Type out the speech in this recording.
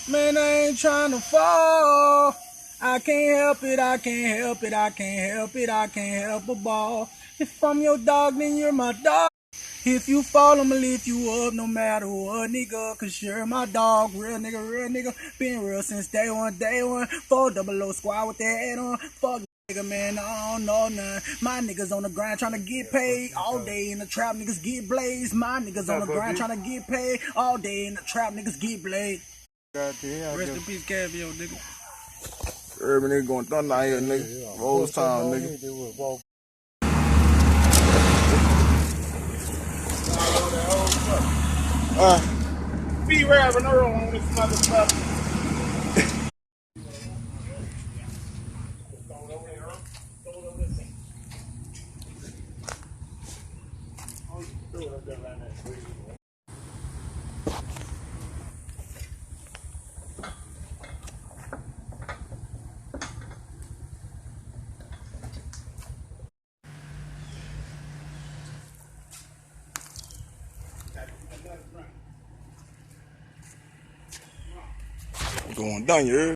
Man, I ain't trying to fall. I can't help it, I can't help it, I can't help it, I can't help a ball. If I'm your dog, then you're my dog. If you fall, I'ma lift you up no matter what, nigga. Cause you're my dog, real nigga. Been real since day one. 400 squad with their head on. Fuck nigga, man, I don't know nothing. My niggas on the grind tryna get paid. All day in the trap, niggas get blazed. My niggas on the grind tryna get paid. All day in the trap, niggas get blazed. Rest in peace, Caviar, nigga. Urban nigga going thunder out here, nigga. Rose Town, nigga. Be rapping on this motherfucker. Going down, you heard?